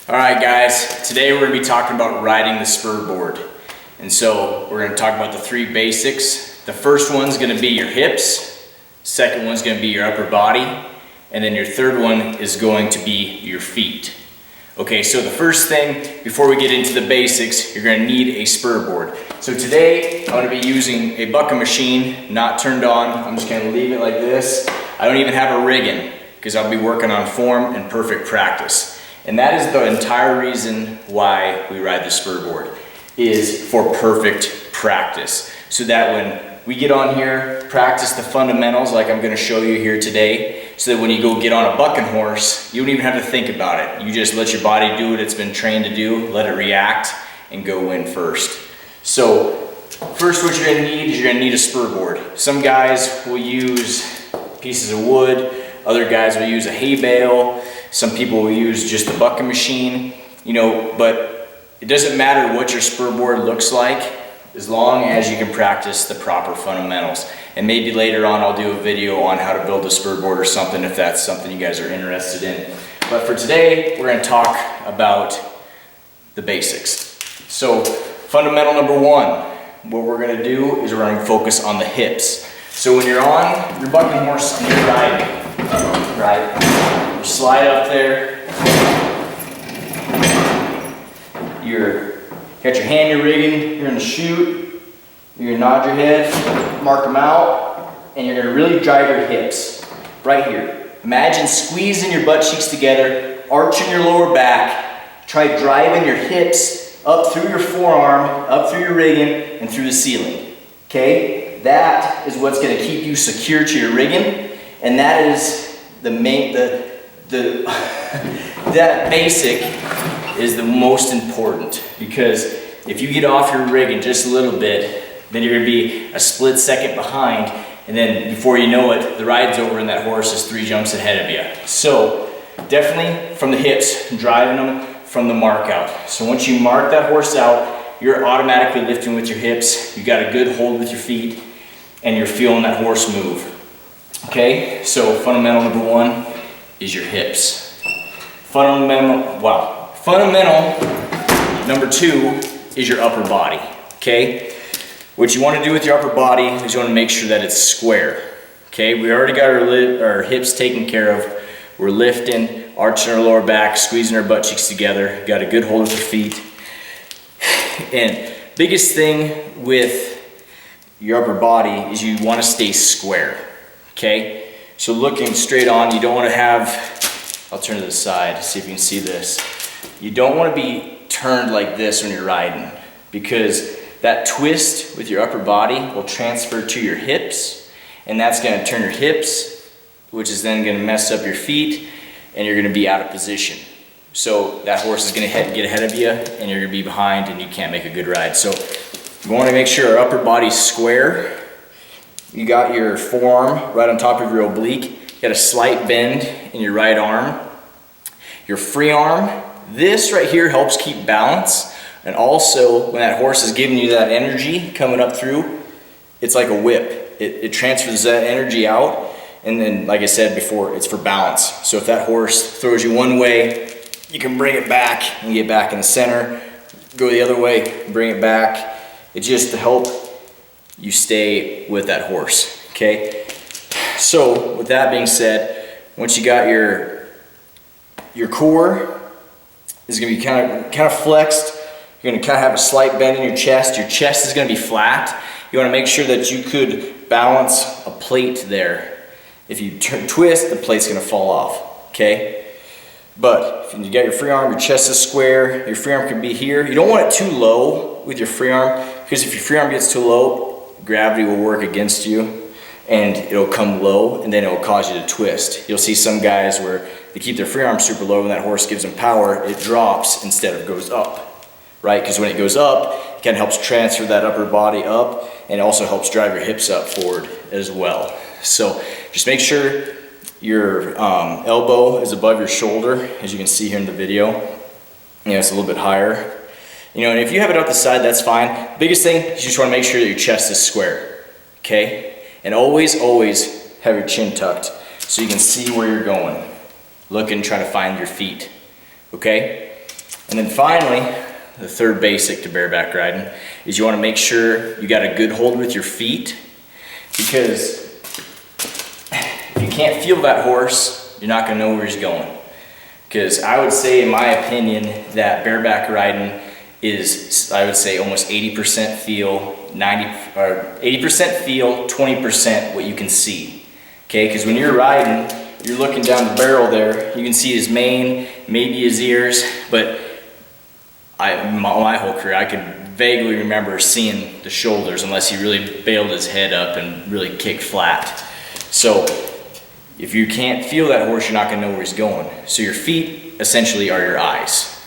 All right, guys, today we're gonna be talking about riding the Spurboard. And so we're gonna talk about the three basics. The first one's gonna be your hips, second one's gonna be your upper body, and then your third one is going to be your feet. Okay, so the first thing, before we get into the basics, you're gonna need a Spurboard. So today, I'm gonna be using a bucket machine, not turned on. I'm just gonna leave it like this. I don't even have a riggin, because I'll be working on form and perfect practice. And that is the entire reason why we ride the Spurboard, is for perfect practice. So that when we get on here, practice the fundamentals like I'm gonna show you here today, so that when you go get on a bucking horse, you don't even have to think about it. You just let your body do what it's been trained to do, let it react, and go in first. So first what you're gonna need is you're gonna need a Spurboard. Some guys will use pieces of wood, other guys will use a hay bale, some people will use just the bucking machine, but it doesn't matter what your Spurboard looks like as long as you can practice the proper fundamentals. And maybe later on I'll do a video on how to build a Spurboard or something if that's something you guys are interested in. But for today, we're gonna talk about the basics. So fundamental number one, what we're gonna do is we're gonna focus on the hips. So when you're on your bucking horse and you're riding, right? You slide up there. You're got your hand, you're rigging, you're gonna shoot, you're gonna nod your head, mark them out, and you're gonna really drive your hips right here. Imagine squeezing your butt cheeks together, arching your lower back, try driving your hips up through your forearm, up through your rigging, and through the ceiling. Okay? That is what's gonna keep you secure to your rigging, and that is the main, that basic is the most important, because if you get off your rigging just a little bit, then you're gonna be a split second behind, and then before you know it, the ride's over and that horse is 3 jumps ahead of you. So definitely from the hips, driving them from the mark out. So once you mark that horse out, you're automatically lifting with your hips, you got a good hold with your feet, and you're feeling that horse move. Okay, so fundamental number one is your hips. Fundamental number two is your upper body, okay? What you want to do with your upper body is you want to make sure that it's square, okay? We already got our hips taken care of. We're lifting, arching our lower back, squeezing our butt cheeks together, got a good hold with your feet. And biggest thing with your upper body is you want to stay square, okay? So looking straight on, you don't want to have, I'll turn to the side, see if you can see this. You don't want to be turned like this when you're riding, because that twist with your upper body will transfer to your hips, and that's going to turn your hips, which is then going to mess up your feet, and you're going to be out of position. So that horse is going to get ahead of you, and you're going to be behind, and you can't make a good ride. So you want to make sure our upper body's square. You got your forearm right on top of your oblique. You got a slight bend in your right arm. Your free arm, this right here helps keep balance. And also, when that horse is giving you that energy coming up through, it's like a whip. It transfers that energy out. And then, like I said before, it's for balance. So if that horse throws you one way, you can bring it back and get back in the center. Go the other way, bring it back. It's just to help you stay with that horse, okay? So with that being said, once you got your core is gonna be kind of flexed. You're gonna kind of have a slight bend in your chest. Your chest is gonna be flat. You wanna make sure that you could balance a plate there. If you twist, the plate's gonna fall off, okay? But if you got your free arm, your chest is square, your free arm could be here. You don't want it too low with your free arm, because if your free arm gets too low, gravity will work against you and it'll come low, and then it'll cause you to twist. You'll see some guys where they keep their free arm super low, and that horse gives them power, it drops instead of goes up, right? Because when it goes up, it kind of helps transfer that upper body up, and it also helps drive your hips up forward as well. So just make sure your elbow is above your shoulder, as you can see here in the video. It's a little bit higher. And if you have it out the side, that's fine. Biggest thing is you just want to make sure that your chest is square, okay? And always have your chin tucked so you can see where you're going. Look and try to find your feet, okay? And then finally, the third basic to bareback riding is you want to make sure you got a good hold with your feet, because if you can't feel that horse, you're not going to know where he's going. Because I would say, in my opinion, that bareback riding is, I would say, almost 80% feel, 80% feel, 20% what you can see. Okay, because when you're riding, you're looking down the barrel there, you can see his mane, maybe his ears, but my whole career, I could vaguely remember seeing the shoulders unless he really bailed his head up and really kicked flat. So if you can't feel that horse, you're not going to know where he's going. So your feet essentially are your eyes.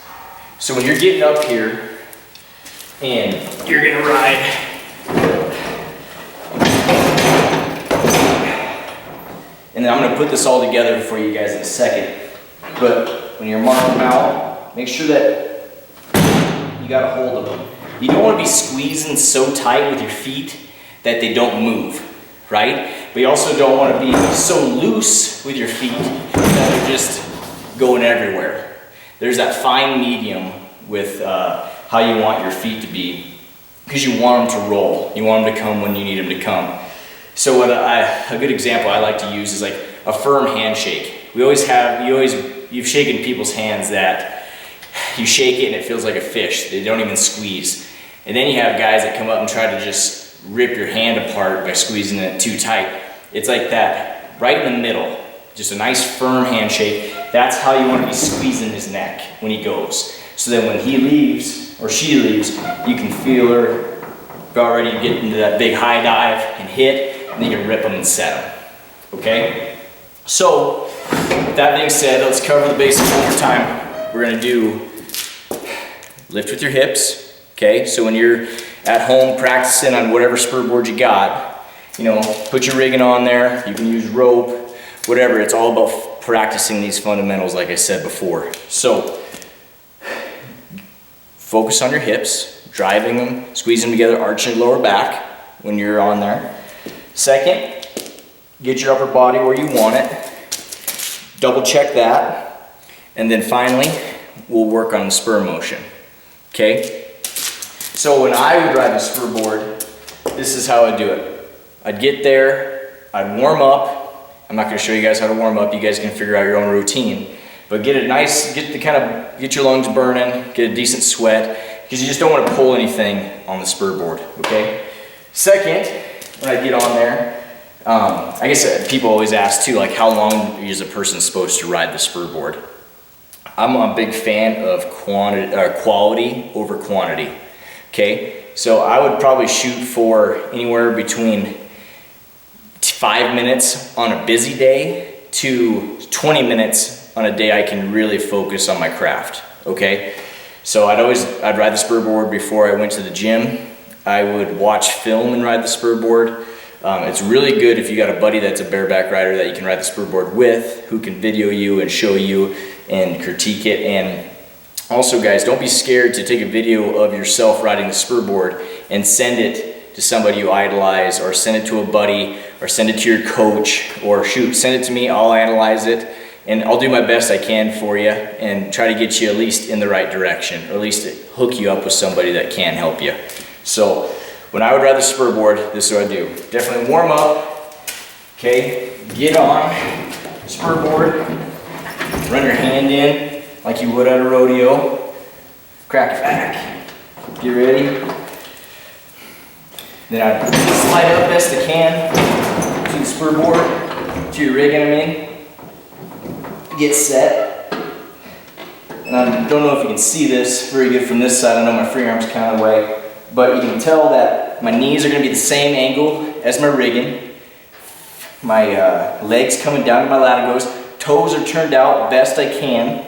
So when you're getting up here and you're going to ride, and then I'm going to put this all together for you guys in a second, but when you're marking them out, make sure that you got a hold of them. You don't want to be squeezing so tight with your feet that they don't move, right? But you also don't want to be so loose with your feet that they're just going everywhere. There's that fine medium with how you want your feet to be, because you want them to roll. You want them to come when you need them to come. So a good example I like to use is like a firm handshake. You've shaken people's hands that you shake it and it feels like a fish. They don't even squeeze. And then you have guys that come up and try to just rip your hand apart by squeezing it too tight. It's like that, right in the middle. Just a nice firm handshake. That's how you want to be squeezing his neck when he goes. So then when he leaves, or she leaves, you can feel her already get into that big high dive and hit, and then you can rip them and set them. Okay? So, with that being said, let's cover the basics one more time. We're going to do lift with your hips. Okay? So when you're at home practicing on whatever spurboard you got, put your riggin on there. You can use rope, whatever. It's all about practicing these fundamentals, like I said before. So, focus on your hips, driving them, squeezing them together, arching your lower back when you're on there. Second, get your upper body where you want it. Double check that. And then finally, we'll work on the spur motion. Okay? So when I would ride the spurboard, this is how I'd do it. I'd get there, I'd warm up. I'm not going to show you guys how to warm up. You guys can figure out your own routine. But get your lungs burning, get a decent sweat, because you just don't want to pull anything on the spurboard, okay? Second, when I get on there, I guess people always ask too, like how long is a person supposed to ride the spurboard? I'm a big fan of quality over quantity, okay? So I would probably shoot for anywhere between 5 minutes on a busy day to 20 minutes on a day I can really focus on my craft, okay? So I'd ride the spurboard before I went to the gym. I would watch film and ride the spurboard. It's really good if you got a buddy that's a bareback rider that you can ride the spurboard with, who can video you and show you and critique it. And also, guys, don't be scared to take a video of yourself riding the spurboard and send it to somebody you idolize, or send it to a buddy, or send it to your coach, or shoot, send it to me. I'll analyze it, and I'll do my best I can for you and try to get you at least in the right direction, or at least hook you up with somebody that can help you. So when I would ride the spurboard, this is what I do. Definitely warm up, okay? Get on spurboard, run your hand in like you would at a rodeo, crack your back, get ready. Then I slide up best I can to the spurboard, to your riggin, get set. And I don't know if you can see this very good from this side. I know my free arm's kind of away, but you can tell that my knees are going to be the same angle as my riggin. My legs coming down to my latigos, toes are turned out best I can.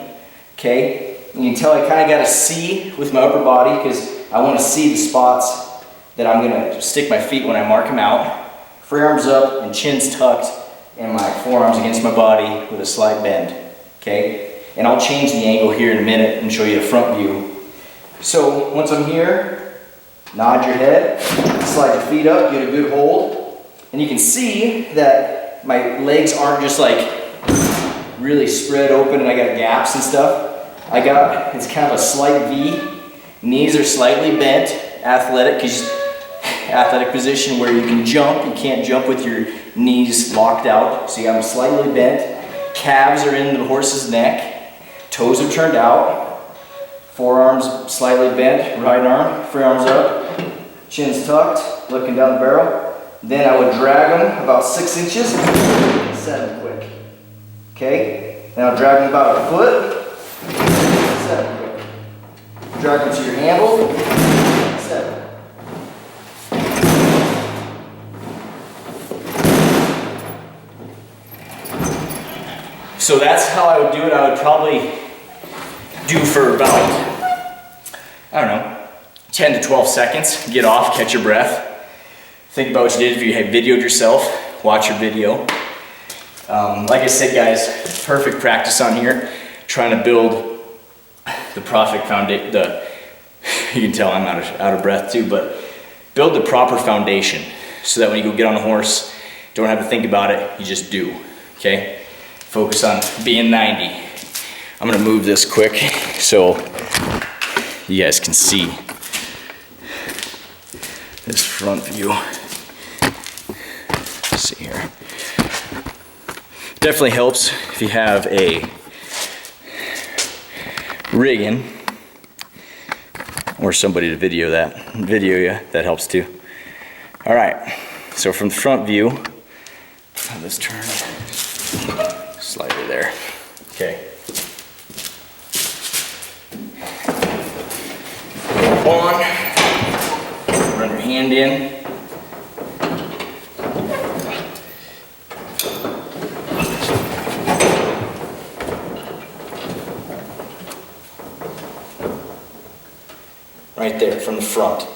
Okay, and you can tell I kind of got a C with my upper body because I want to see the spots that I'm going to stick my feet when I mark them out. Free arms up and chin's tucked, and my forearms against my body with a slight bend. Okay, and I'll change the angle here in a minute and show you a front view. So once I'm here, nod your head, slide your feet up, get a good hold, and you can see that my legs aren't just like really spread open and I got gaps and stuff. it's kind of a slight V. Knees are slightly bent, athletic position where you can jump. You can't jump with your knees locked out. So you got them slightly bent. Calves are in the horse's neck. Toes are turned out. Forearms slightly bent. Right arm, free arms up. Chin's tucked, looking down the barrel. Then I would drag them about 6 inches. Set them quick. Okay? Then I'll drag them about a foot. Set them quick. Drag them to your handle. Set them. So that's how I would do it. I would probably do for about, I don't know, 10 to 12 seconds. Get off, catch your breath. Think about what you did. If you had videoed yourself, watch your video. Like I said, guys, perfect practice on here. Trying to build the perfect foundation. You can tell I'm out of breath too, but build the proper foundation so that when you go get on a horse, don't have to think about it, you just do, okay? Focus on being 90. I'm gonna move this quick so you guys can see this front view. Let's see here. Definitely helps if you have a riggin or somebody to video you, that helps too. All right, so from the front view, let's turn slightly there. Okay. On, run your hand in. Right there from the front. You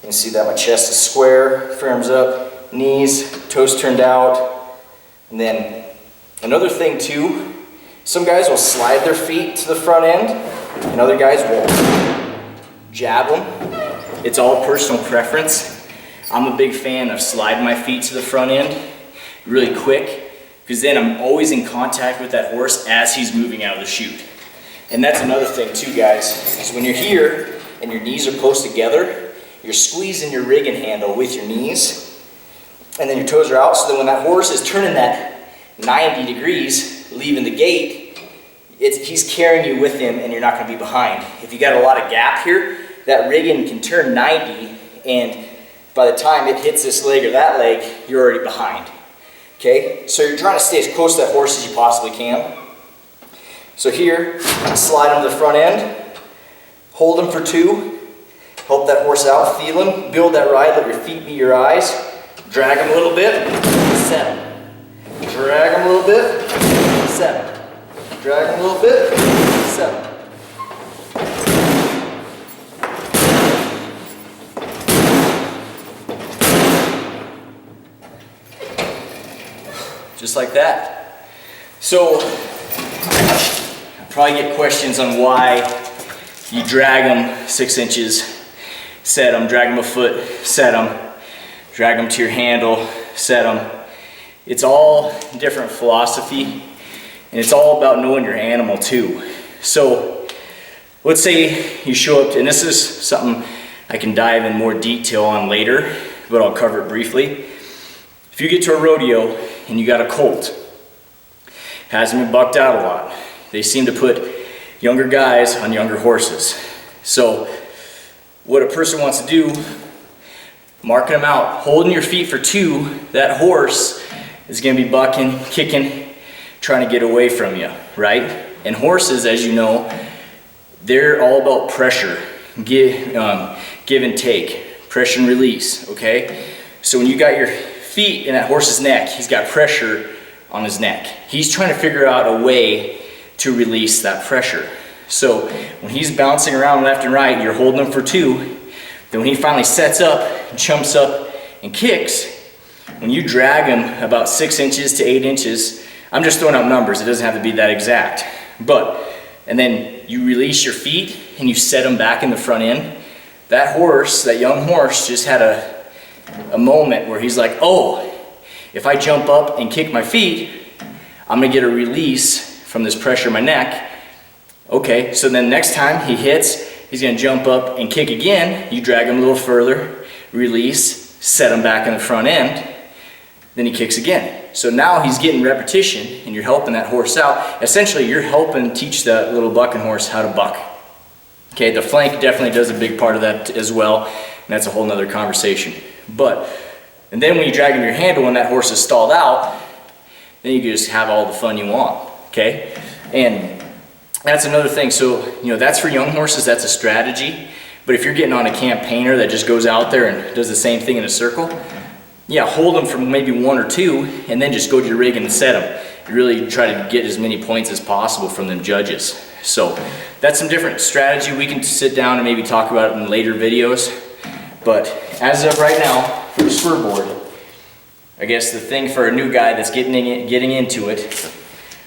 can see that my chest is square, arms up, knees, toes turned out. And then another thing too, some guys will slide their feet to the front end and other guys will jab them. It's all personal preference. I'm a big fan of sliding my feet to the front end really quick because then I'm always in contact with that horse as he's moving out of the chute. And that's another thing too, guys, is when you're here and your knees are close together, you're squeezing your riggin handle with your knees, and then your toes are out, so that when that horse is turning that 90 degrees, leaving the gate, he's carrying you with him and you're not gonna be behind. If you got a lot of gap here, that riggin can turn 90, and by the time it hits this leg or that leg, you're already behind. Okay, so you're trying to stay as close to that horse as you possibly can. So here, slide him to the front end, hold him for 2, help that horse out, feel him, build that ride, let your feet meet your eyes, drag him a little bit, set him. Drag him a little bit, set him. Drag him a little bit, set him. Just like that. So, I probably get questions on why you drag them 6 inches, set them, drag them a foot, set them, drag them to your handle, set them. It's all different philosophy, and it's all about knowing your animal too. So, let's say you show up to, and this is something I can dive in more detail on later, but I'll cover it briefly. If you get to a rodeo and you got a colt, hasn't been bucked out a lot, they seem to put younger guys on younger horses. So what a person wants to do, marking them out, holding your feet for 2, that horse is going to be bucking, kicking, trying to get away from you, right? And horses, as you know, they're all about pressure, give and take, pressure and release, okay? So when you got your feet in that horse's neck, he's got pressure on his neck. He's trying to figure out a way to release that pressure. So when he's bouncing around left and right, you're holding him for 2. Then when he finally sets up, jumps up, and kicks, when you drag him about 6 inches to 8 inches, I'm just throwing out numbers, it doesn't have to be that exact. And then you release your feet and you set him back in the front end. That horse, that young horse, just had a moment where he's like, oh, if I jump up and kick my feet, I'm gonna get a release from this pressure in my neck. Okay, so then next time he hits, he's gonna jump up and kick again. You drag him a little further, release, set him back in the front end, then he kicks again. So now he's getting repetition and you're helping that horse out. Essentially, you're helping teach that little bucking horse how to buck. Okay, the flank definitely does a big part of that as well, and that's a whole nother conversation. And then when you drag him your handle when that horse is stalled out, then you can just have all the fun you want, okay? And that's another thing. So, that's for young horses, that's a strategy. But if you're getting on a campaigner that just goes out there and does the same thing in a circle, yeah, hold them for maybe 1 or 2, and then just go to your rig and set them. You really try to get as many points as possible from them judges. So that's some different strategy. We can sit down and maybe talk about it in later videos. But as of right now, for the Spurboard, I guess the thing for a new guy that's getting into it,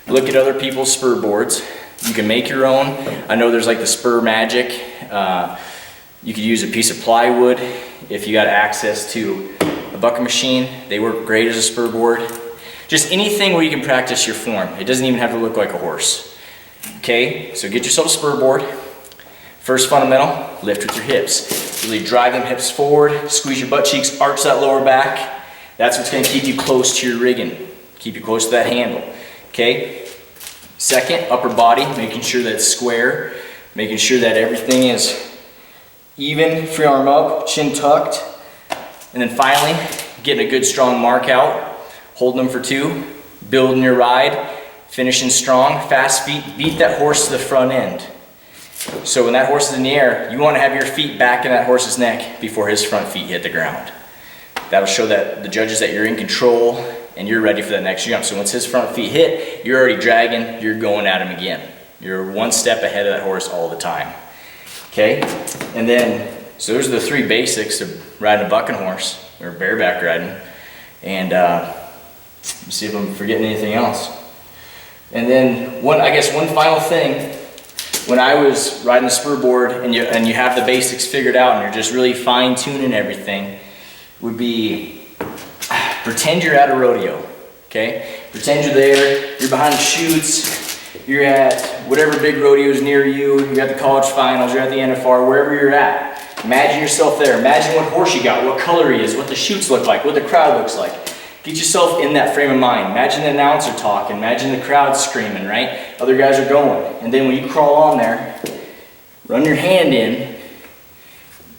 look at other people's Spurboards. You can make your own. I know there's like the Spur Magic. You could use a piece of plywood if you got access to a bucking machine. They work great as a Spurboard. Just anything where you can practice your form. It doesn't even have to look like a horse. Okay, so get yourself a Spurboard. First fundamental, lift with your hips. Really drive them hips forward, squeeze your butt cheeks, arch that lower back. That's what's gonna keep you close to your riggin, keep you close to that handle. Okay, second, upper body, making sure that it's square, making sure that everything is even, free arm up, chin tucked. And then finally, getting a good strong mark out, holding them for 2, building your ride, finishing strong, fast feet, beat that horse to the front end. So when that horse is in the air, you want to have your feet back in that horse's neck before his front feet hit the ground. That'll show that the judges that you're in control and you're ready for that next jump. So once his front feet hit, you're already dragging, you're going at him again. You're 1 step ahead of that horse all the time. Okay? And then, so those are the 3 basics of riding a bucking horse, or bareback riding. And let's see if I'm forgetting anything else. And then one final thing, when I was riding the Spurboard and you have the basics figured out and you're just really fine-tuning everything, would be pretend you're at a rodeo, okay? Pretend you're there, you're behind the chutes, you're at whatever big rodeo is near you, you're at the college finals, you're at the NFR, wherever you're at. Imagine yourself there. Imagine what horse you got, what color he is, what the chutes look like, what the crowd looks like. Get yourself in that frame of mind. Imagine the announcer talking, imagine the crowd screaming, right? Other guys are going. And then when you crawl on there, run your hand in,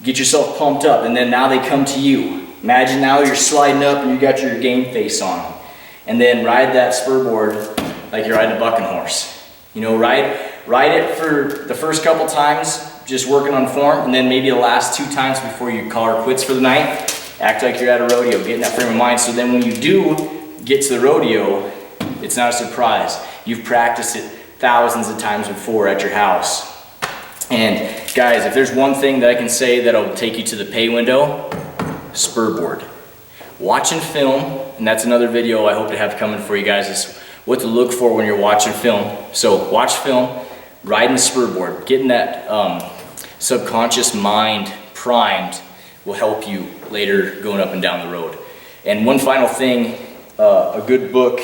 get yourself pumped up, and then now they come to you. Imagine now you're sliding up and you got your game face on. And then ride that Spurboard like you're riding a bucking horse. Ride it for the first couple times, just working on form, and then maybe the last 2 times before you call her quits for the night, act like you're at a rodeo, get in that frame of mind, so then when you do get to the rodeo, it's not a surprise. You've practiced it thousands of times before at your house. And guys, if there's one thing that I can say that'll take you to the pay window, Spurboard. Watching film, and that's another video I hope to have coming for you guys, is what to look for when you're watching film. So watch film, riding the Spurboard, getting that subconscious mind primed will help you later going up and down the road. And one final thing, a good book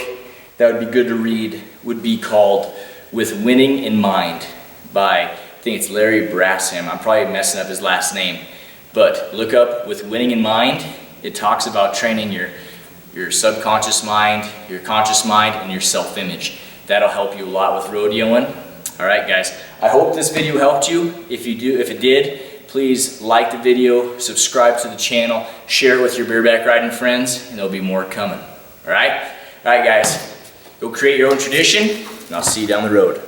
that would be good to read would be called With Winning in Mind by, I think it's Larry Brasham. I'm probably messing up his last name. But look up With Winning in Mind. It talks about training your subconscious mind, your conscious mind, and your self-image. That'll help you a lot with rodeoing. All right, guys. I hope this video helped you. If it did, please like the video, subscribe to the channel, share it with your bareback riding friends, and there'll be more coming. All right? All right, guys. Go create your own tradition, and I'll see you down the road.